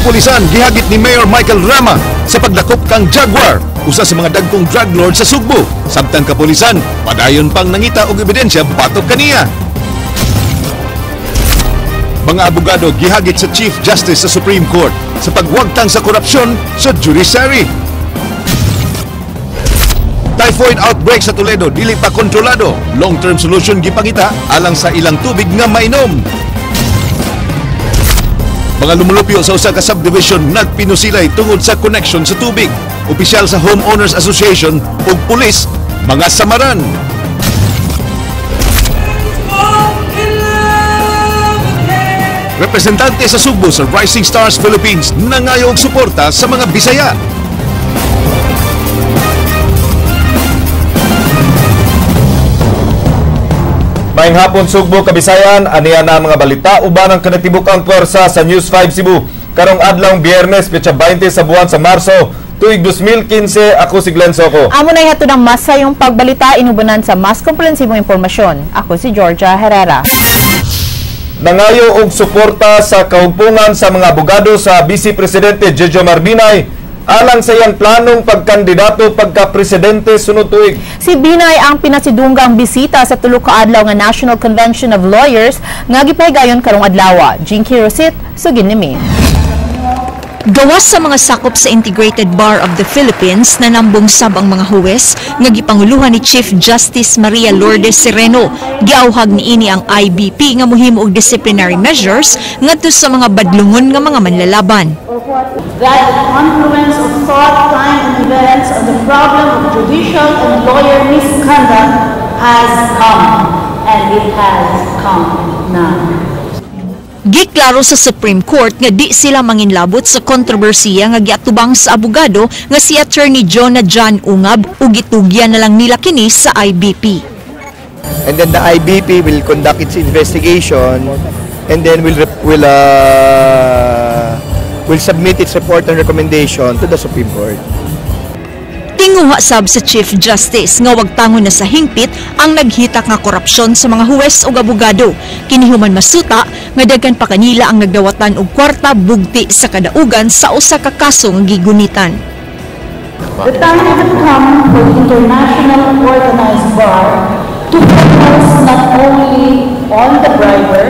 kapulisan gihagit ni Mayor Michael Rama sa pagdakop kang Jaguar, usa sa mga dagkong drug lord sa Sugbo. Samtang kapulisan padayon pang nangita og ebidensya batok kaniya. Mga abogado gihagit sa Chief Justice sa Supreme Court sa pagwagtang sa korupsyon sa judiciary. Typhoid outbreak sa Toledo dili pa kontrolado. Long-term solution gipangita alang sa ilang tubig nga mainom. Mga lumulupyo sa usa ka subdivision nagpinusilay tungod sa connection sa tubig. Opisyal sa Homeowners Association ug pulis mga samaran. Representante sa Sugbo sa Rising Stars Philippines nangayo og suporta sa mga Bisaya. Maayong hapon Sugbo, Kabisayan, aniya na mga balita uban ang kanatibukang puwersa sa News 5 Cebu. Karong adlawng Biyernes, petsa 20 sa buwan sa Marso, tuig 2015, ako si Glenn Soco. Amo na ihato ng masayong pagbalita inubanan sa mas komprehensibong impormasyon. Ako si Georgia Herrera. Nangayo og suporta sa kahugpungan sa mga abogado sa Vice Presidente Jejomar Binay alang sa iyang planong pagkandidato pagka-presidente sunod tuig. Si Binay ang pinasidunggang bisita sa tulo ka adlaw nga National Convention of Lawyers nga gipahigayon karong adlaw. Jinky Rosit, sugin ni Mi. Gawas sa mga sakop sa Integrated Bar of the Philippines na nambong sab ang mga huwes nga gipanguluhan ni Chief Justice Maria Lourdes Sereno, giauhag niini ang IBP nga mohimo og disciplinary measures ngadto sa mga badlungon nga mga manlalaban. That the confluence of thought, time, and events on the problem of judicial and lawyer misconduct has come, and it has come now. Giklaro sa Supreme Court nga di sila manginlabot sa kontrobersiya nga giatubang sa abogado nga si Attorney Jonah John Ungab ug gitugyan na lang nila kini sa IBP. And then the IBP will conduct its investigation and then will submit its report and recommendation to the Supreme Court. Tinguha sab sa Chief Justice nga wag tangon na sa hingpit ang naghitak nga korupsyon sa mga huwes ug abogado. Kini human masuta nga daghan pa kanila ang nagdawatan og kwarta bugti sa kadaugan sa usa ka kaso nga gigunitan. The time has come for the international organized bar to focus not only on the briber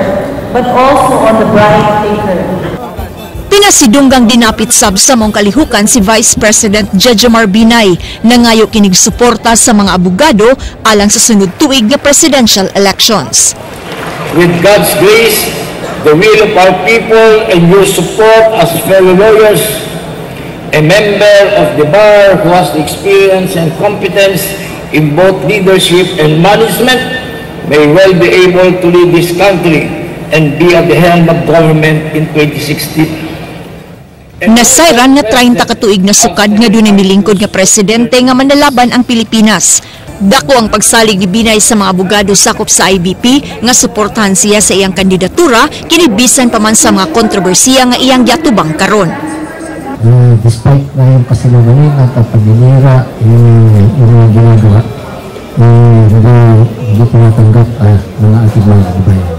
but also on the bribe taker. Pinasidunggang dinapit sab sa mong kalihukan si Vice President Jejomar Binay na ngayo kinig suporta sa mga abogado alang sa sunod tuig nga presidential elections. With God's grace, the will of our people, and your support as fellow lawyers, a member of the bar who has the experience and competence in both leadership and management may well be able to lead this country and be at the helm of government in 2016. Nasayran na 30 katuig na sukad nga dunay milingkod nga presidente nga manlalaban ang Pilipinas. Dako ang pagsalig ni Binay sa mga abogado sakop sa IBP nga suportahan siya sa iyang kandidatura kini bisan pa man sa mga kontrobersiya nga iyang giatubang karon. Despite na yung kasinungaling at pagninira yung ginagawa, hindi tinatanggap mga ating mga kabayan.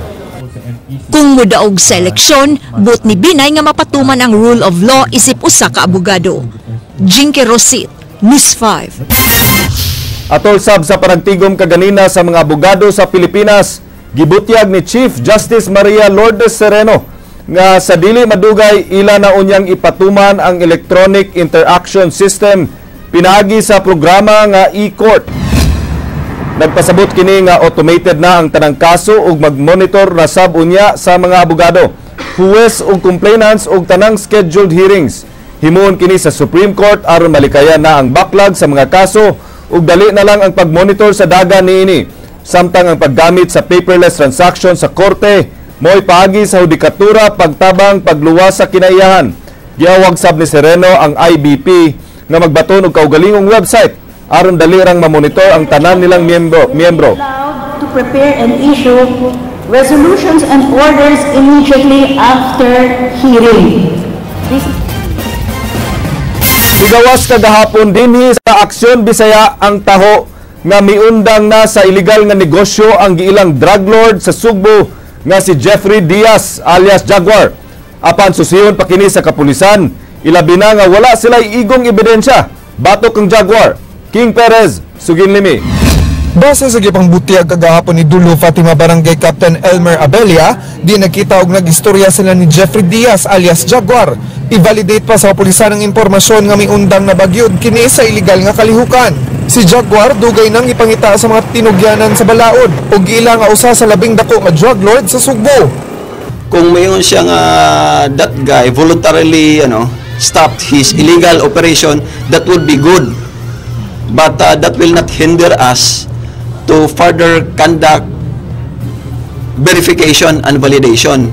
Kung mudaog sa eleksyon, buot ni Binay nga mapatuman ang rule of law isip usa ka abogado. Jinky Rosit, News 5. Atol sab sa panagtigom kaganina sa mga abogado sa Pilipinas, gibutyag ni Chief Justice Maria Lourdes Sereno nga sa dili madugay ila na unyang ipatuman ang electronic interaction system pinaagi sa programa nga e-court. Nagpasabot kini nga automated na ang tanang kaso ug mag-monitor na sab-unya sa mga abogado, huwes ug complainants ug tanang scheduled hearings. Himuon kini sa Supreme Court aron malikayan na ang backlog sa mga kaso ug dali na lang ang pag-monitor sa dagan niini. Samtang ang paggamit sa paperless transaction sa korte mo'y paagi sa hudikatura pagtabang pagluwas sa kinaiyahan. Giawag sab ni Sereno ang IBP nga magbaton og kaugalingong website aron dali rang mamonitor ang tanan nilang miyembro. To prepare and issue resolutions and orders immediately after hearing. Migawas kagahapon dinhi sa Aksyon Bisaya ang taho nga miundang na sa illegal nga negosyo ang giilang drug lord sa Sugbo nga si Jeffrey Diaz alias Jaguar. Apan susiyon pa kini sa kapulisan. Ilabi na nga wala sila igong ebidensya. Batok ang Jaguar. King Perez, Sugin Limi. Base sa gipang butiyag kagahapon ni Dulo Fatima Barangay Captain Elmer Abelia, di nakita og nag-istorya sila ni Jeffrey Diaz alias Jaguar. I-validate pa sa kapulisan ang impormasyon nga may undang na bagyod kini sa iligal nga kalihukan. Si Jaguar dugay nang ipangita sa mga tinugyanan sa balaod ug ila nga usa sa labing dako nga drug lord sa Sugbo. Kung mayon siya nga that guy voluntarily stopped his illegal operation, that would be good. But that will not hinder us to further conduct verification and validation.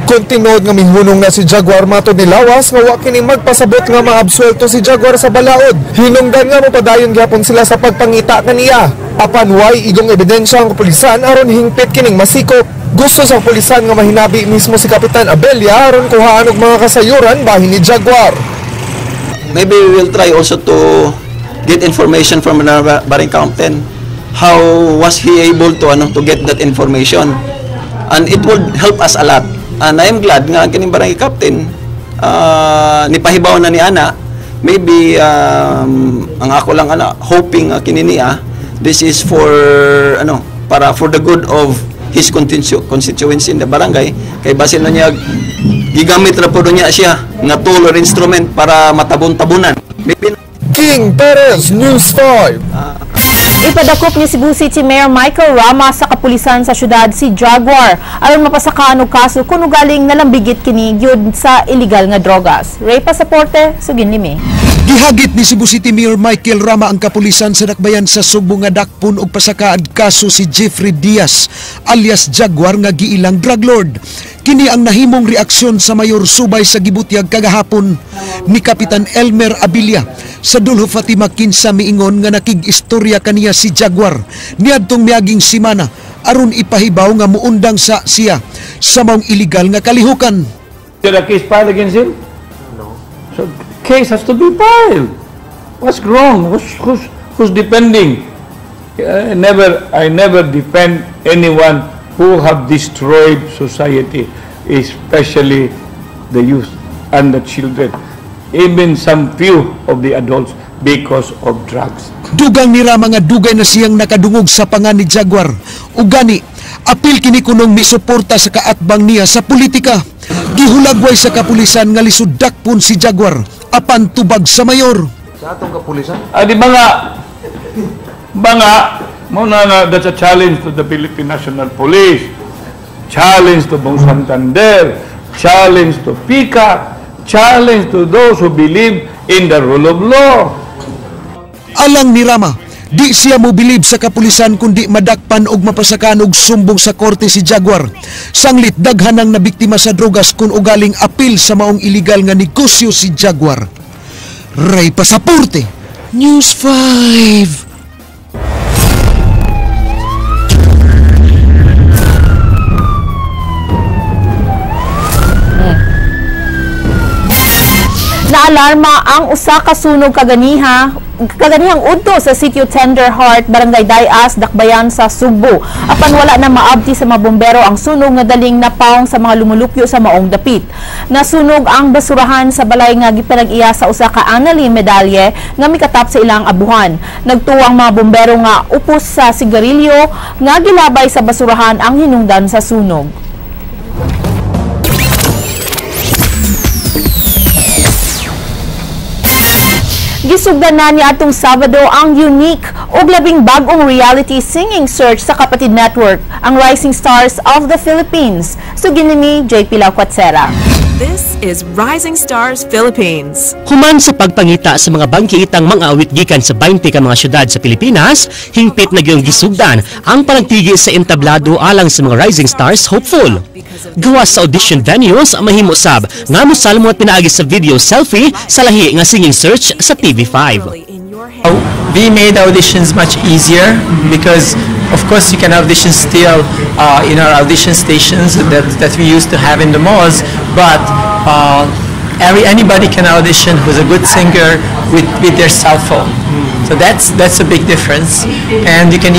Kung tinuod nga mihunong na si Jaguar matod ni Lawas nga wa kini magpasabot nga maabsuelto si Jaguar sa balaod. Hinungdan nga mapadayon gyapon sila sa pagpangita kaniya. Apan way igong ebidensya ang kapulisan aron hingpit kining masikop. Gusto sa kapulisan nga mahinabi mismo si Kapitan Abelia aron kuhaan og mga kasayuran bahin ni Jaguar. Maybe we will try also to get information from another barangay captain. How was he able to get that information? And it would help us a lot. And I am glad nga kining barangay captain nipahibaw na ni ana. Maybe ang ako lang hoping kini niya this is for para for the good of his constituency in the barangay. Kay basin na niya gigamit ra po niya siya nga tool or instrument para matabon-tabunan. Maybe King Perez, News 5. Ipadakop ni Cebu City Mayor Michael Rama sa kapulisan sa syudad si Jaguar aron mapasakaan og kaso kuno galing nalambigit kini gyud sa illegal nga drogas. Ray Pasaporte, Sugin Limi. Gihagit ni Cebu City Mayor Michael Rama ang kapulisan sa dakbayan sa Sugbo nga dakpon og pasakaad kaso si Jeffrey Diaz alias Jaguar nga giilang drug lord. Kini ang nahimong reaksyon sa mayor subay sa gibutyag kagahapon ni Kapitan Elmer Abelia sa Dulho Fatima kinsa miingon nga nakig-istorya kaniya si Jaguar niadtong miaging semana aron ipahibaw nga muundang sa siya sa maong illegal nga kalihukan. Did a case filed against him? No. So case has to be filed. What's wrong? Who's defending? I never defend anyone who have destroyed society, especially the youth and the children, even some few of the adults because of drugs. Dugang ni Rama nga dugay na siyang nakadungog sa pangan ni Jaguar. Ugani, apil kini kunong misuporta sa kaatbang niya sa politika. Gihulagway sa kapulisan nga lisod dakpon si Jaguar apan tubag sa mayor. Sa atong kapulisan? Di mga that's a challenge to the Philippine National Police, challenge to Bong Santander, challenge to PICA, challenge to those who believe in the rule of law. Alang ni Rama, di siya mobilib sa kapulisan kundi madakpan og mapasakan og sumbong sa korte si Jaguar. Sanglit daghanang nabiktima sa drogas kun ugaling apil sa maong illegal nga negosyo si Jaguar. Ray Pasaporte, News 5. Naalarma ang usa ka sunog kaganihang udto sa sitio Tenderheart, Barangay Dayas, Dakbayan sa Sugbo. Apan wala na maabti sa mga bombero ang sunog nga daling napawong sa mga lumulupyo sa maong dapit. Nasunog ang basurahan sa balay nga gipinag-iya sa usa ka anali medalye nga mikatap sa ilang abuhan. Nagtuwang mga bombero nga upos sa sigarilyo nga gilabay sa basurahan ang hinungdan sa sunog. Gisugdan na niya atong Sabado ang unique o labing bagong reality singing search sa Kapatid Network, ang Rising Stars of the Philippines. Sugin ni JP Lauquatsera. This is Rising Stars Philippines. Human sa pagpangita sa mga bangkiitang mga awit gikan sa 20 ka mga syudad sa Pilipinas, hingpit na gyung gisugdan ang panagtigi sa entablado alang sa mga Rising Stars hopeful. Gawas sa audition venues, mahimo sab nga mosalmo at pinaagi sa video selfie sa lahi nga singing search sa TV5. We made auditions much easier because of course you can audition still in our audition stations that we used to have in the malls, but anybody can audition who's a good singer with their cell phone. So that's a big difference. And you can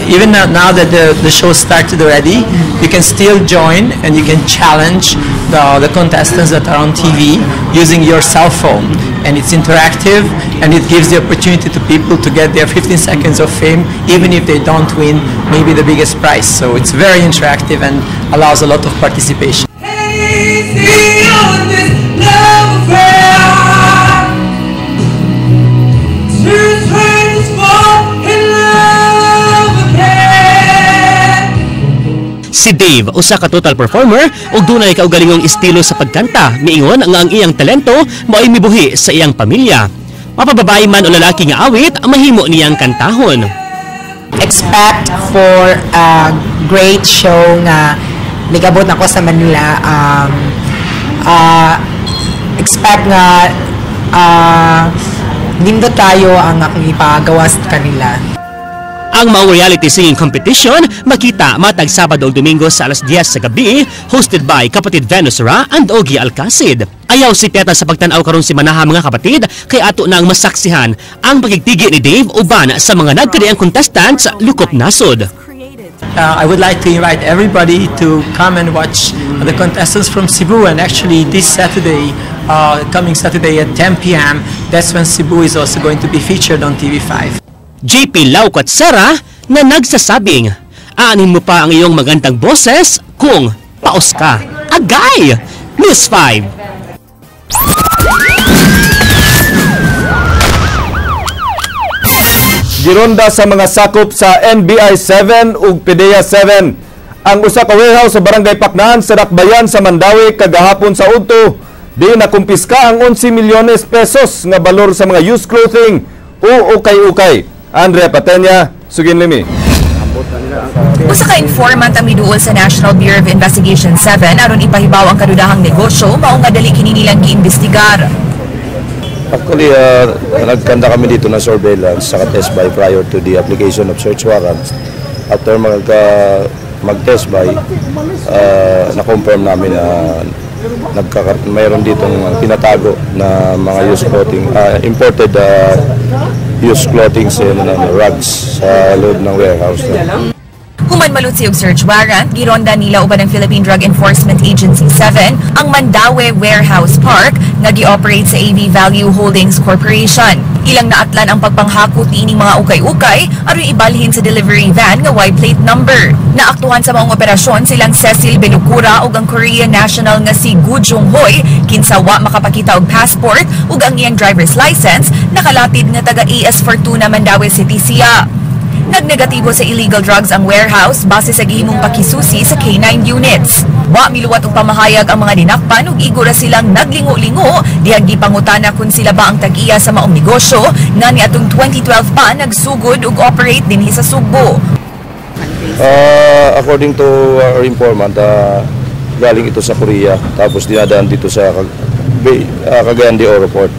even now that the show started already, you can still join and you can challenge the contestants that are on TV using your cell phone. And it's interactive and it gives the opportunity to people to get their 15 seconds of fame even if they don't win maybe the biggest prize. So it's very interactive and allows a lot of participation. Si Dave, usa ka total performer ug dunay kaugalingong estilo sa pagkanta. Miingon nga ang iyang talento mao'y mibuhi sa iyang pamilya. Mapababae man o lalaki nga awit, mahimo niyang kantahon. Expect for a great show nga ligabot ako sa Manila. Expect nga nindot tayo ang akong ipagawa sa kanila. Ang maong reality singing competition makita matag Sabado ug Domingo sa alas 10 sa gabi, hosted by kapatid Venus Ra and Ogie Alcacid. Ayaw si Peta sa pagtanaw karon si Manaha mga kapatid kay ato na ang masaksihan ang pagigtigi ni Dave uban sa mga nagkadiang contestants lukop nasod. I would like to invite everybody to come and watch the contestants from Cebu, and actually this Saturday, coming Saturday at 10 p.m., that's when Cebu is also going to be featured on TV5. JP Laukat Sara na nagsasabing, aanin mo pa ang iyong magandang boses kung paos ka. Agay! News 5. Gironda sa mga sakop sa NBI 7 ug PDEA 7. Ang usa ka warehouse sa Barangay Pacnan sa Dakbayan sa Mandawi kagahapon sa udto, di nakumpiska ang 11 milyones pesos nga balor sa mga used clothing o ukay-ukay. Andrea Patenya, Suginlimi. Usa ka informant ang miduol sa National Bureau of Investigation 7 aron ipahibaw ang kadudahang negosyo mao nga dali kini nilang giimbestigar. Actually, nagkanda kami dito ng surveillance sa test buy prior to the application of search warrants. After mag-test buy, na-confirm namin na mayroon ditong tinatago na mga used clothing, imported used clothing and rugs sa loob ng warehouse. Human malutsi og search warrant, gironda nila uban ng Philippine Drug Enforcement Agency 7 ang Mandawi Warehouse Park nga gi-operate sa AV Value Holdings Corporation. Ilang naatlan ang pagpanghakot niining mga ukay-ukay aron ibalhin sa delivery van nga white plate number. Naaktuhan sa maong operasyon silang Cecil Belucura ug ang Korean national nga si Gu Jung-hoy, kinsa wa makapakita og passport ug ang iyang driver's license nakalatid nga taga AS Fortuna Mandawi City siya. Nagnegatibo sa illegal drugs ang warehouse base sa gihimong pakisusi sa K9 units. Wa miluwat og pamahayag ang mga dinakpan ug igura silang naglingo-lingo dihang gipangutana kung sila ba ang tag-iya sa maong negosyo nga niadtong 2012 pa nagsugod ug operate dinhi sa Sugbo. According to our informant, galing ito sa Korea tapos dinadaan dito sa Cagayan de Oro Port.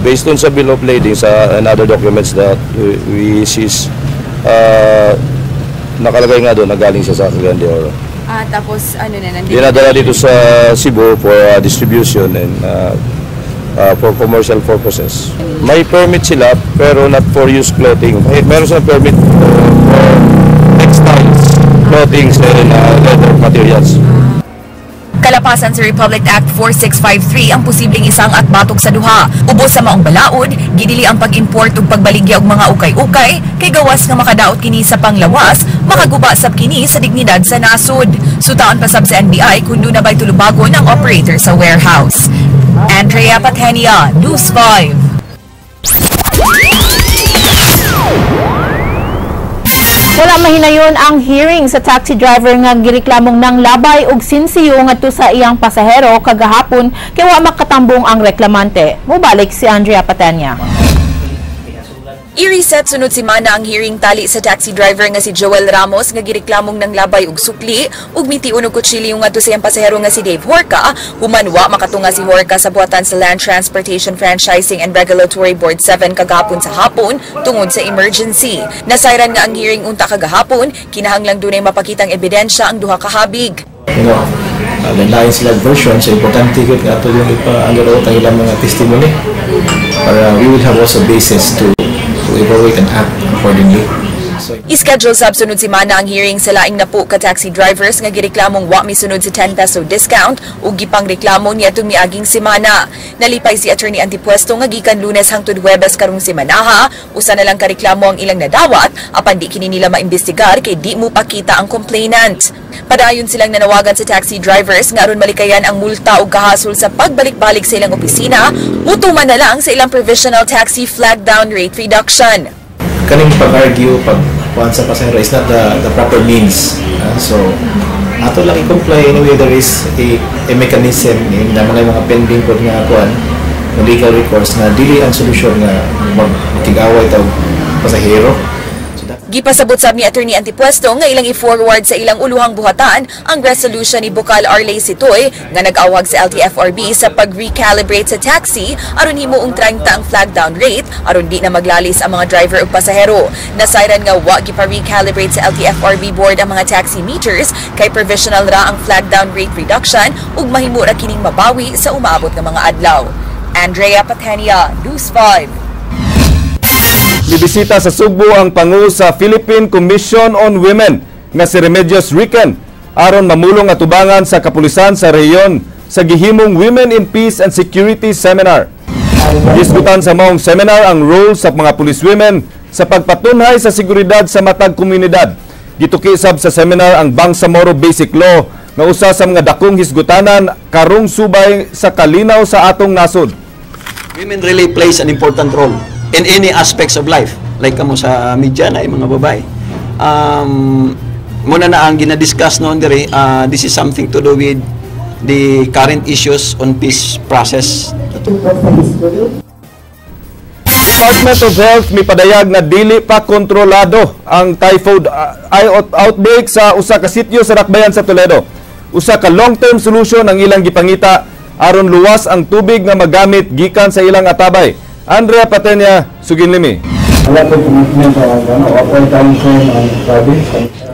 Based on sa bill of lading and other documents that we seize, nakalagay nga doon na galing siya sa Cagayan de Oro. Tapos ano na nandito? Dinadala dito sa Cebu for distribution and for commercial purposes. May permit sila pero not for used clothing. Meron silang permit for textiles, clothing and leather materials. Kalapasan sa Republic Act 4653 ang posibleng isang at batok sa duha. Ubos sa maong balaod, gidili ang pag-import ug pagbaligya og mga ukay-ukay kay gawas nga makadaot kini sa panglawas, makaguba sab kini sa dignidad sa nasod. Sutaan pa sab sa NBI kun do na bay tulubagon ang operator sa warehouse. Andrea Patenia, News 5. Wala mahinayon ang hearing sa taxi driver nga gireklamong nang labay og sinsiyo ngadto sa iyang pasahero kagahapon kay wa makatambong ang reklamante. Mubalik si Andrea Patenya. I-reset sunod simana ang hearing tali sa taxi driver nga si Joel Ramos nga gireklamong ng labay ug sukli ug mitiun og kutsilyo ngadto sa iyang pasahero nga si Dave Horca. Human wa makatunga si Horca sa buhatan sa Land Transportation Franchising and Regulatory Board 7 kagahapon sa hapon tungod sa emergency. Nasayran nga ang hearing unta kagahapon, kinahanglang dunay mapakitang ebidensya ang duha ka habig. lain sila version, so importante ko nga ito yung ipa-underoat ang ilang mga testimony para we will have also basis to evaluate and act accordingly. Ischedule sab sunod si Mana ang hearing sa laing napo ka taxi drivers nga gireklamong wa misunod sa 10 peso discount ug gipang reklamo niya itong miaging semana. Nalipay si Attorney Antipuesto nga gikan Lunes hangtod Huwebes karong semanaha, usa na lang ka reklamo ang ilang nadawat apan di kini nila maimbestigar kay di mo pakita ang complainant. Padayon silang nanawagan sa taxi drivers nga aron malikayan ang multa ug kahasol sa pagbalik-balik sa ilang opisina, utuman na lang sa ilang provisional taxi flag down rate reduction. Kaning pag-argue pag sa pasahero is not the proper means. So, ato lang i-comply anyway there is a mechanism na mga pending po nga kuan legal recourse na dili ang solusyon nga magtig-away tawag pasahero. Gipasabot sab ni Attorney Antipuesto nga ilang i-forward sa ilang uluhang buhatan ang resolution ni Bukal Arley Sitoy nga nag-awag sa LTFRB sa pag-recalibrate sa taxi aron himuong 30 ang flag down rate aron di na maglalis ang mga driver ug pasahero. Nasayran nga wa gipa-recalibrate sa LTFRB board ang mga taxi meters kay provisional ra ang flag down rate reduction ug mahimo ra kining mabawi sa umaabot nga mga adlaw. Andrea Patania, News 5. Bibisita sa Sugbo ang pangu sa Philippine Commission on Women nga si Remedios Riquen aron mamulong atubangan sa kapulisan sa rehiyon sa gihimong Women in Peace and Security Seminar. Diskutan sa maong seminar ang role sa mga policewomen sa pagpatunhay sa seguridad sa matag komunidad. Gituki sab sa seminar ang Bangsamoro Basic Law nga usa sa mga dakong hisgutanan karong subay sa kalinaw sa atong nasod. Women really plays an important role in any aspects of life. Like kamo sa media na mga babae. Muna na ang ginadiscuss noon diri, this is something to do with the current issues on peace process. Department of Health may padayag na dili pa kontrolado ang typhoid outbreak sa usa ka sitio sa Dakbayan sa Toledo. Usa ka long-term solution ang ilang gipangita aron luwas ang tubig nga magamit gikan sa ilang atabay. Andrea Patenia, Suginlimi.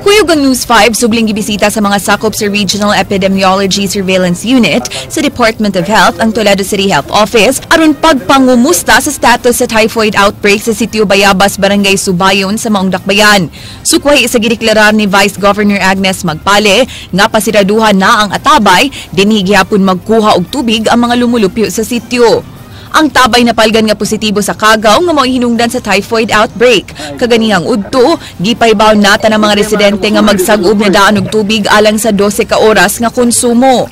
Kuyog ang News 5, subling gibisita sa mga sakop sa Regional Epidemiology Surveillance Unit sa Department of Health ang Toledo City Health Office aron pagpangumusta sa status sa typhoid outbreak sa sitio Bayabas, Barangay Subayon sa Maong Dakbayan. Sukway sa gideklarar ni Vice Governor Agnes Magpale nga pasiraduhan na ang atabay, dinhi gihapon magkuha og tubig ang mga lumulupyo sa sitio. Ang tabay na palgan nga positibo sa Kagaw nga mao'y hinungdan sa typhoid outbreak. Kaganihang udto, gipaybaw nata ng mga residente nga magsag-ob na daan og tubig alang sa 12 ka oras nga konsumo.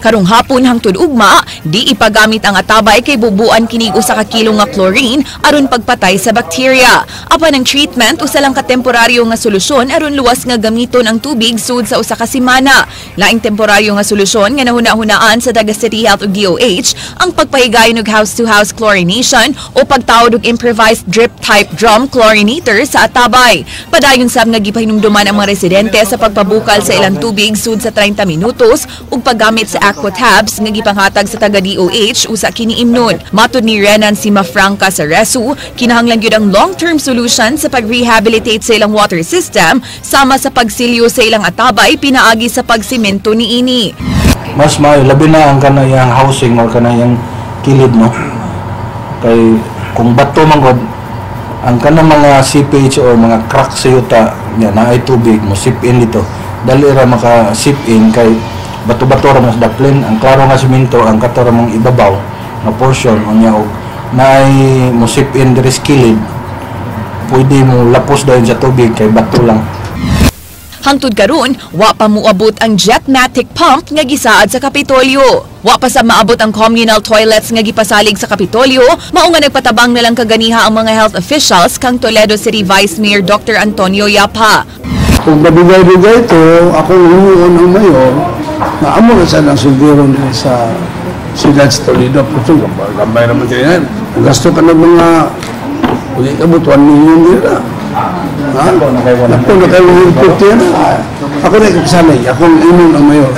Karong hapon hangtod ugma, di ipagamit ang atabay kay bubuan kinig usa ka kilo nga chlorine aron pagpatay sa bakterya. Apan ang treatment usa lang ka temporaryo nga solusyon aron luwas nga gamiton ang tubig sud sa usa ka semana. Laing temporaryo nga solusyon nga nahuna-hunaan sa Daga City Health ug DOH ang pagpahigayon og house-to-house chlorination o pagtawod og improvised drip-type drum chlorinator sa atabay. Padayon sab nga gipahinumduman ang mga residente sa pagpabukal sa ilang tubig sud sa 30 minutos ug paggamit sa aquatabs nga gipanghatag sa taga DOH usa kini imnon. Matud ni Renan Simafranca sa Resu, kinahanglan gyud ang long-term solution sa pag-rehabilitate sa ilang water system sama sa pagsilyo sa ilang atabay pinaagi sa pagsimento niini. Mas labi na ang kanayang housing or kanayang kilid no. Kay kung bato man gud ang kanang mga seepage or mga crack sa yuta nga naay tubig mo sip in dito. Dali ra maka sip in kay bato-bato ra mas daplin ang klaro nga semento ang kato ra mong ibabaw na portion unya og naay mo sip in diri kilid pwede mo lapos dayon sa tubig kay bato lang. Hangtod karon, wa pa moabot ang Jetmatic pump nga gisaad sa Kapitolyo. Wa pa sa maabot ang communal toilets nga gipasalig sa Kapitolyo, mao nga nagpatabang na lang kaganiha ang mga health officials kang Toledo City Vice Mayor Dr. Antonio Yapa. Kung mabigay-bigay ito, akong umuon ng mayor, na amo na siya ng sugiro sa Silan sa Toledo. Puso, gambay naman siya yan. Gasto ka ng mga, hindi ka mo 1 million nila. Ha? Ako na kayo yung 50 yan. Ako na ikapasanay, akong inon ang mayor.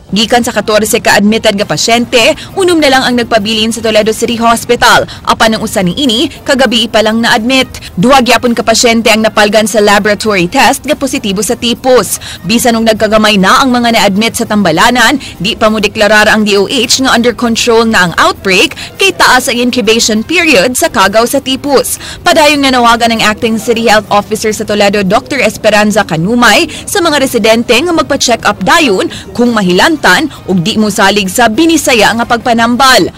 Gikan sa 14 ka-admitted nga pasyente, unom na lang ang nagpabilin sa Toledo City Hospital. Apan ang usa niini, kagabi pa lang na-admit. Duha gyapon ka pasyente ang napalgan sa laboratory test nga positibo sa tipos. Bisan nung nagkagamay na ang mga na-admit sa Tambalanan, di pa mo deklarar ang DOH nga under control na ang outbreak kay taas ang incubation period sa kagaw sa tipos. Padayon nga nawagan ng Acting City Health Officer sa Toledo, Dr. Esperanza Canumay, sa mga residente nga magpa-check up dayon kung mahilan ug di mo salig sa binisaya nga pagpanambal.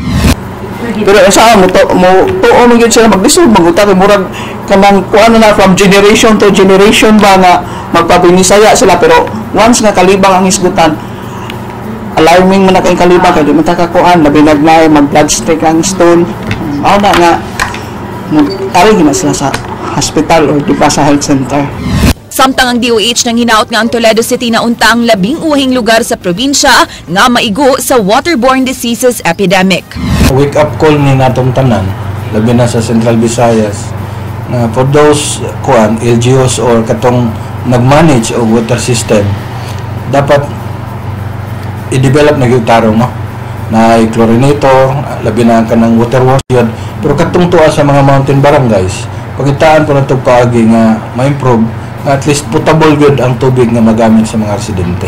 Pero sa mo tuo mo gyud sila maglisod maguta kay murag kanang kuan na from generation to generation ba nga magpabinisaya sila, pero once nga kalibang ang isgutan, alarming man na kay kalibang kay di man ta kakuan labi nagnay mag blood streak ang stone. Aw na nga tari na sila sa hospital or di pa sa health center. Samtang ang DOH nang hinaut nga ang Toledo City na unta ang 11 lugar sa probinsya nga maigo sa waterborne diseases epidemic. Wake up call ni natong tanan, labi na sa Central Visayas, na for those LGUs or katong nag-manage o water system, dapat i-develop na yung tarong, no? Na chlorinator, labi na ka ng water wash yun. Pero katong tuwa sa mga mountain barangays, pagitaan po na ito paagi nga ma-improve, at least potable good ang tubig na magamit sa mga residente.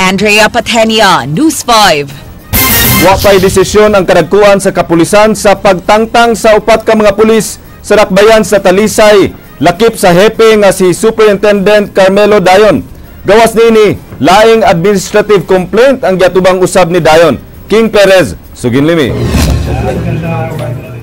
Andrea Patenia, News 5. Wa pay desisyon ang kadagkuan sa kapulisan sa pagtangtang sa upat ka mga pulis sa Dakbayan sa Talisay. Lakip sa hepe nga si Superintendent Carmelo Dayon. Gawas nini, laing administrative complaint ang giatubang usab ni Dayon. King Perez, Suginlimi.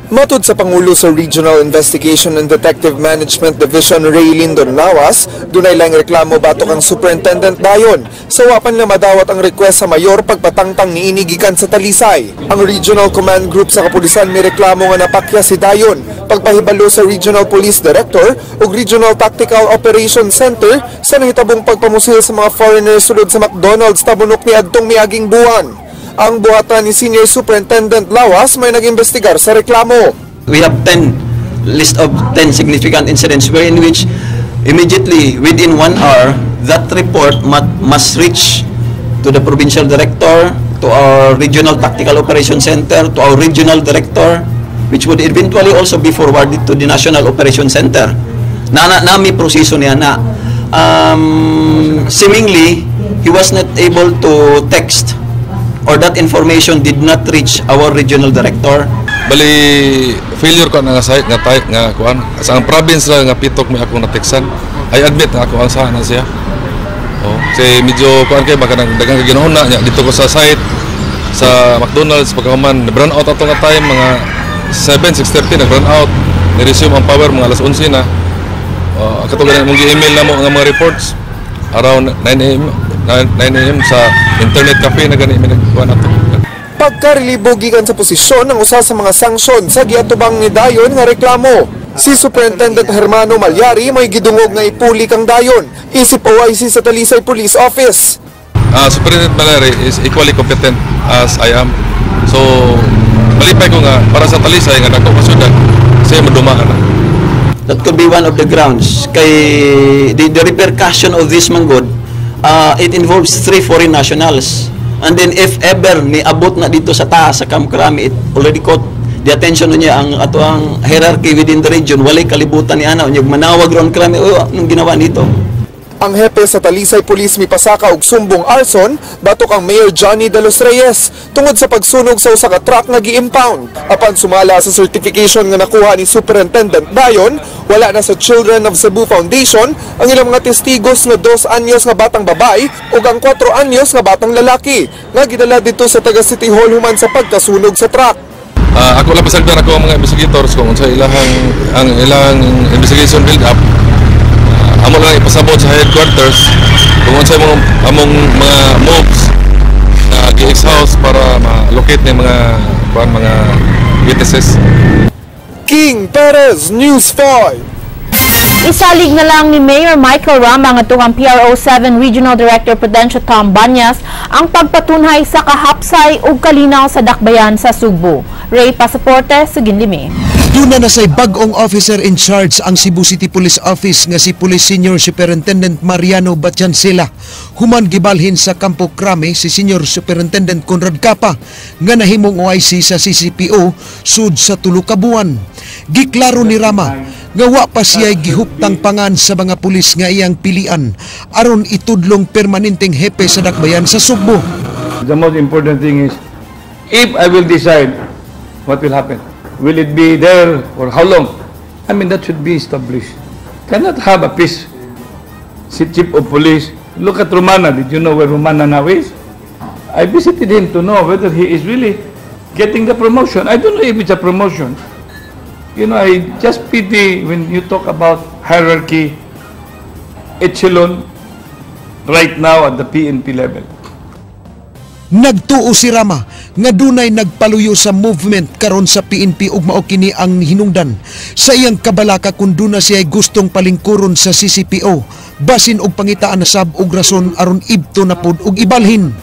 Matod sa Pangulo sa Regional Investigation and Detective Management Division Ray Lindon Lawas, dunay lang reklamo batok ang Superintendent Dayon. Sa wapan na madawat ang request sa mayor pagpatangtang ni inigikan sa Talisay. Ang Regional Command Group sa kapulisan may reklamo nga napakya si Dayon pagpahibalo sa Regional Police Director ug Regional Tactical Operations Center sa nahitabong pagpamusil sa mga foreigners sulod sa McDonald's tabunok ni adtong miaging buwan. Ang buhatan ni Senior Superintendent Lawas may nag-imbestigar sa reklamo. We have 10 list of 10 significant incidents wherein which immediately within 1 hour that report must reach to the provincial director, to our Regional Tactical Operations Center, to our regional director, which would eventually also be forwarded to the National Operations Center. Nami proseso niya na seemingly he was not able to text or that information did not reach our regional director. Bali failure ko nga site nga type nga kuan sa ang province ra nga pitok mi ako nateksan. I admit nga ako ang sana siya. Oh, say medyo kuan kay baka dagang ginahuna nya dito ko sa site sa McDonald's pagkahuman run out ato nga time mga 6:30 nag-run out. Ni-resume ang power mga alas 11 na. Katong mong gi-email na mo nga mga reports around 9 a.m. sa internet cafe na gani minagkuan ato. Pagkarelibo gikan sa posisyon ng usa sa mga sanksyon sa giatubang ni Dayon nga reklamo. Si Superintendent Hermano Malyari may gidungog nga ipuli kang Dayon. Isip OIC sa Talisay Police Office. Superintendent Malyari is equally competent as I am. So malipay ko nga para sa Talisay nga dako masudan say madumaan na. That could be one of the grounds kay the repercussion of this manggod. It involves 3 foreign nationals. And then if ever ni abot na dito sa taas sa Kamkrami, it already caught the attention niya ang ato ang hierarchy within the region. Walay kalibutan ni ana unyag manawag ron krami anong ginawa nito. Ang hepe sa Talisay Police mipasaka og sumbong arson batok ang Mayor Johnny De Los Reyes tungod sa pagsunog sa usa ka truck nga gi-impound. Apan sumala sa certification nga nakuha ni Superintendent Dayon, wala na sa Children of Cebu Foundation ang ilang mga testigos nga 2 anyos nga batang babae ug ang 4 anyos nga batang lalaki nga gidala dito sa taga City Hall human sa pagkasunog sa truck. Ako lang pasagdan ako ang mga investigators kung unsa ilang investigation build up. Amo lang ipasabot sa headquarters kung unsa among mga moves na gi-house para ma-locate ni mga witnesses. King Perez, News 5. Isalig na lang ni Mayor Michael Rama nga tuhang PRO7 Regional Director Prudencio Tom Banyas ang pagpatunhay sa kahapsay ug kalinaw sa dakbayan sa Sugbo. Ray Pasaporte, Suginlimi. Duna na say bag-ong officer in charge ang Cebu City Police Office nga si Police Senior Superintendent Mariano Batyansela. Human gibalhin sa Campo Crame si Senior Superintendent Conrad Capa nga nahimong OIC sa CCPO sud sa 3 ka buwan. Giklaro ni Rama nga wa pa siya gihuptang pangan sa mga pulis nga iyang pilian aron itudlong permanenteng hepe sa dakbayan sa Sugbo. The most important thing is, if I will decide, what will happen? Will it be there for how long? I mean, that should be established. Cannot have a peace chief of police. Look at Romana. Did you know where Romana now is? I visited him to know whether he is really getting the promotion. I don't know if it's a promotion. You know, I just pity when you talk about hierarchy, echelon, right now at the PNP level. Nagtuo si Rama nga dunay nagpaluyo sa movement karon sa PNP ug mao kini ang hinungdan sa iyang kabalaka kun duna siya gustong palingkuron sa CCPO basin og pangitaan na sab og rason aron ibto na pod og ibalhin.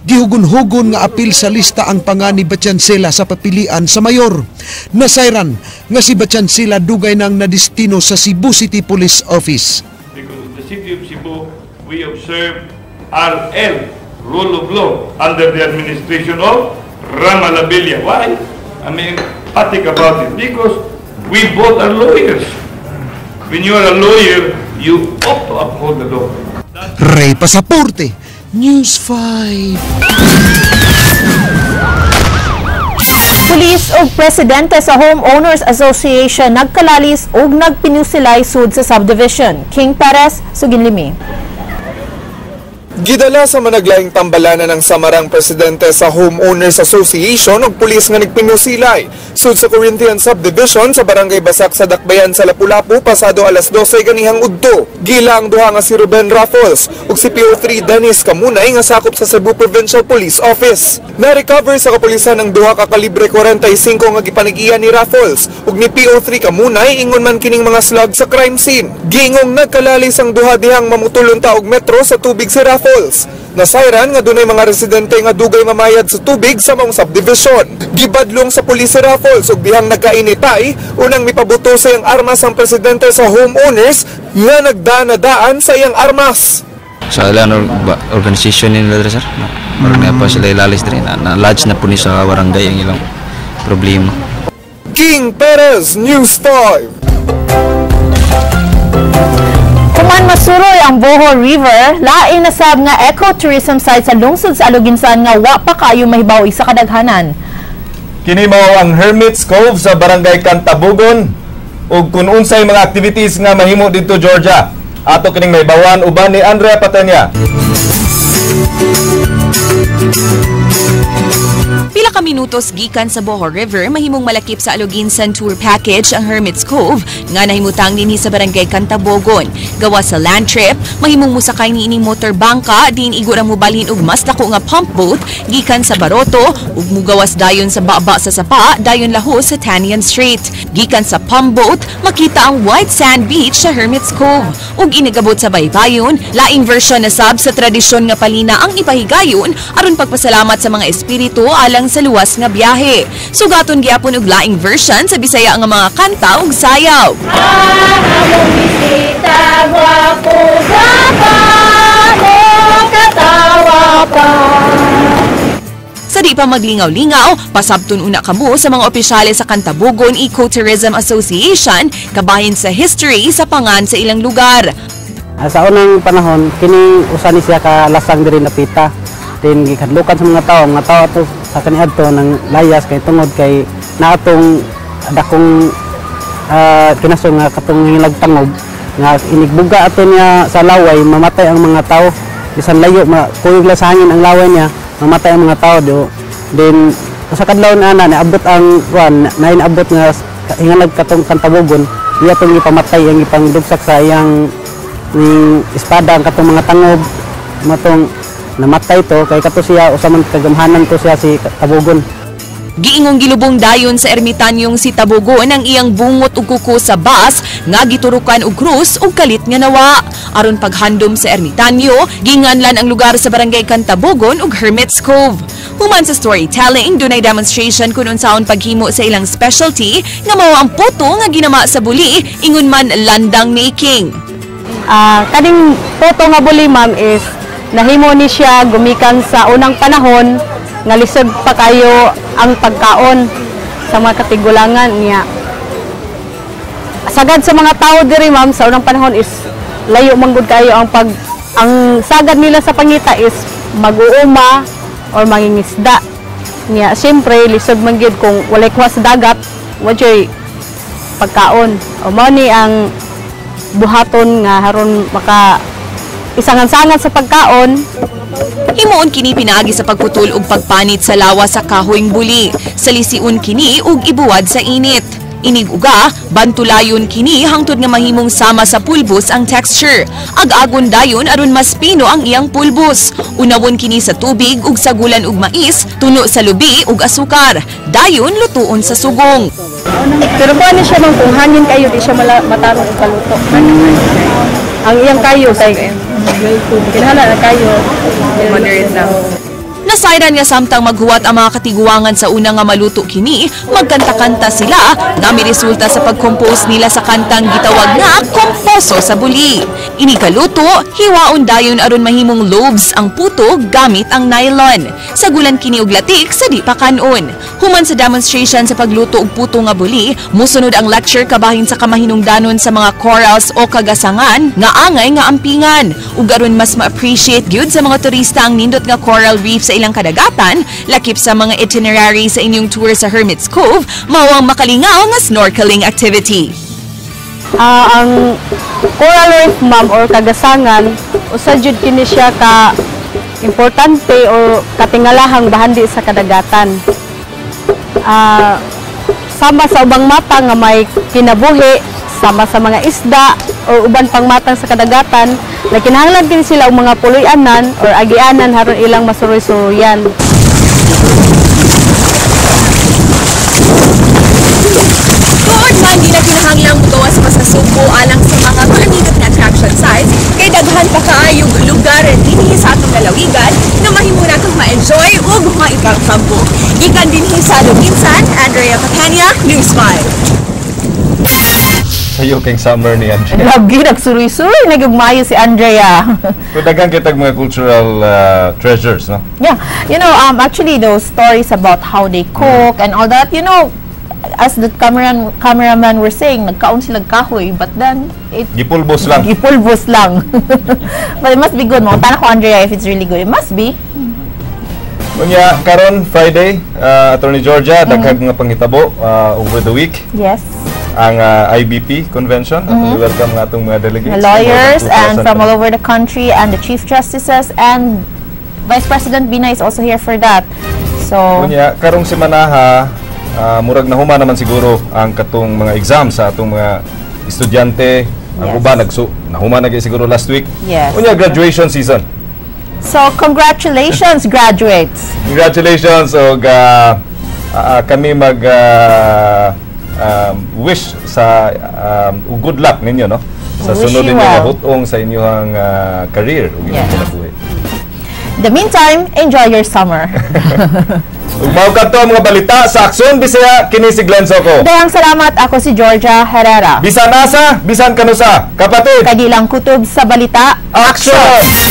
Gihugon-hugon nga apil sa lista ang pangani Batyansela sa papilian sa mayor. Nasayran nga si Batyansela dugay nang nadestino sa Cebu City Police Office. Because in the city of Cebu, we observe RL, rule of law, under the administration of Rama Labella. Why? I mean, emphatic about it. Because we both are lawyers. When you are a lawyer, you ought to uphold the law. Ray Pasaporte, News 5. Pulis ug presidente sa Homeowners Association nagkalalis ug nagpinusilay sud sa subdivision. King Perez, Suginlimi. Gidala sa managlaing tambalanan ng samarang presidente sa Homeowners Association ug pulis nga nagpinusilay sud sa Corinthian Subdivision sa Barangay Basak sa Dakbayan sa Lapu-Lapu pasado alas 12 ganihang udto. Gila ang duha nga si Ruben Raffles ug si PO3 Dennis Kamunay nga sakop sa Cebu Provincial Police Office. Na-recover sa kapulisan ang duha ka kalibre 45 nga gipanag-iya ni Raffles ug ni PO3 Kamunay ingon man kining mga slug sa crime scene. Gingong nagkalalis ang duha dihang mamutulon ta og metro sa tubig si Raffles. Nasayran nga dunay mga residente nga dugay mamayad sa tubig sa mga subdivision. Gibadlong sa pulis si Raffles ug bihang nagkainitay unang mipabuto sa iyang armas ang presidente sa homeowners nga nagdaan sa iyang armas. Sa ilang organisasyon nila sir, marami pa sila ilalis din na lodge na po ni sa barangay ang ilang problema. King Perez, News 5. Kuman masuroy ang Bohol River, lain na sab nga ecotourism site sa lungsod sa Aluginsan nga wa pa kayo mahibawi sa kadaghanan. Kini mao ang Hermits Cove sa Barangay Cantabugon ug kun unsay mga activities nga mahimo didto Georgia. Ato kining mahibawan uban ni Andrea Patenya. Pila ka minutos gikan sa Bohol River, mahimong malakip sa Aluginsan Tour Package ang Hermits Cove nga nahimutang dinhi sa Barangay Cantabugon. Gawa sa land trip, mahimong musakay ni ining motor bangka din igura mo balhin og mas dako nga pump boat gikan sa Baroto ug mugawas dayon sa baba sa Sapa dayon lahos sa Tanian Street. Gikan sa pump boat, makita ang white sand beach sa Hermits Cove ug inigabot sa baybayon, laing version na sab sa tradisyon nga palina ang ipahigayon aron pagpasalamat sa mga espiritu alang sa luwas nga biyahe. Sugaton gyapon og laing version sa Bisaya nga mga kanta ug sayaw. Sa di pa maglingaw-lingaw, pasabton una kamo sa mga opisyales sa Cantabugon Ecotourism Association kabahin sa history sa pangan sa ilang lugar. Sa unang panahon, kini usa ni siya ka lasang diri napita. Din gikadlukan sa mga tao ato sa kaniadto ng layas kay tungod kay naatong dakong kinasong nga katong hilagtangog nga inigbuga ato niya sa laway, mamatay ang mga tao. Bisan layo kuyog la sa hangin ang laway niya, mamatay ang mga tao do. Then sa kadlawon ana naabot ang nainabot nga hingalag katong Cantabugon, iya tong ipamatay ang ipangdugsak sa iyang espada ang katong mga tangog matong namatay to kay kato siya usa man kagamhanan to siya si Tabugon. Giingong gilubong dayon sa ermitanyong si Tabogon ang iyang bungot ug kuko sa bus nga giturukan og krus ug kalit nga nawa. Aron paghandom sa ermitanyo, ginganlan ang lugar sa barangay Cantabogon ug Hermits Cove. Human sa storytelling, dunay demonstration kung unsaon paghimo sa ilang specialty nga mao ang puto nga ginama sa buli, ingon man landang making. Kaning puto nga buli, ma'am, is nahimo ni siya gumikan sa unang panahon nga lisod pa kayo ang pagkaon sa mga katigulangan niya. Sagad sa mga tao diri, ma'am, sa unang panahon is layo manggod kayo ang sagad nila sa pangita is mag-uuma or mangingisda. Niya, siyempre lisod man gyud kung walay kuha sa dagat, wadyoy pagkaon. O mao ni ang buhaton nga haron maka isangan-sangan sa pagkaon. Himuon kini pinaagi sa pagputol ug pagpanit sa lawas sa kahoyng buli. Salisiun kini ug ibuwad sa init. Inig uga, bantulayon kini hangtod nga mahimong sama sa pulbos ang texture. Ag-agon dayon aron mas pino ang iyang pulbos. Unawon kini sa tubig ug sagulan ug mais, tuno sa lubi ug asukar. Dayon lutuon sa sugong. Pero kung ano siya, kung hangin kayo, di siya matarong og kaluto. Ang iyang kayo kay kinahanglan na kayo moderate lang. Nasayran nga samtang maghuwat ang mga katiguangan sa una nga maluto kini, magkanta-kanta sila nga may resulta sa pag-compose nila sa kantang gitawag nga Komposo sa Buli. Ini kaluto, hiwaon dayon aron mahimong loaves ang puto gamit ang nylon. Sagulan kini og latik sa di pa kanon. Human sa demonstration sa pagluto og puto nga buli, musunod ang lecture kabahin sa kamahinungdanon sa mga corals o kagasangan nga angay nga ampingan. Ug aron mas ma-appreciate gyud sa mga turista ang nindot nga coral reef sa ilang kadagatan, lakip sa mga itinerary sa inyong tour sa Hermits Cove, mao ang makalingaw nga snorkeling activity. Ang coral reef, ma'am, or kagasangan, usa jud kini siya ka importante o katingalahang bahandi sa kadagatan. Sama sa ubang mata nga may kinabuhi, sama sa mga isda o uban pang matang sa kadagatan, na kinahanglan din sila og mga puloy-anan or agianan haron ilang masuroy-suroyan. Tuod man di na kinahanglang mugawas pa sa Subo alang sa mga maanindot na attraction sites, kay daghan pa kaayong lugar dinhi sa atong lalawigan na mahimo na kang ma-enjoy ug maikampo. Gikan dinhi sa Luginsan, Andrea Catania, News 5. Sayo kay summer ni Andrea. Lagi nagsuroy-suroy, nagugmayo si Andrea. So daghang kitag mga cultural treasures, no? Yeah, you know, actually those stories about how they cook and all that, you know, as the cameraman were saying, nagkaon sila kahoy, but then gipulbos lang. Gipulbos lang. But it must be good mo. Tanong ko, Andrea, if it's really good. It must be. Kunya karon Friday, Attorney Georgia, daghang nga panghitabo over the week. Yes. Ang IBP convention. We welcome nga itong mga delegates. The lawyers and from all over the country and the Chief Justices and Vice President Bina is also here for that. So, kunya, karong semanaha, murag nahuma naman siguro ang katong mga exam sa atong mga estudyante. Ang uban, nahuma na siguro last week. Yes. Kunya, graduation season. So, congratulations, graduates. Congratulations. Og kami mag... wish sa good luck ninyo, no? Sa sunod ninyo na hutong sa inyong career ug inyong kinabuhi. In the meantime, enjoy your summer. Ug mao kadto mga balita sa Aksyon Bisaya, kini si Glenn Soco. Dayang salamat, ako si Georgia Herrera. Bisan asa, bisan kanusa, kapatid. Kadilang kutob sa balita, Aksyon!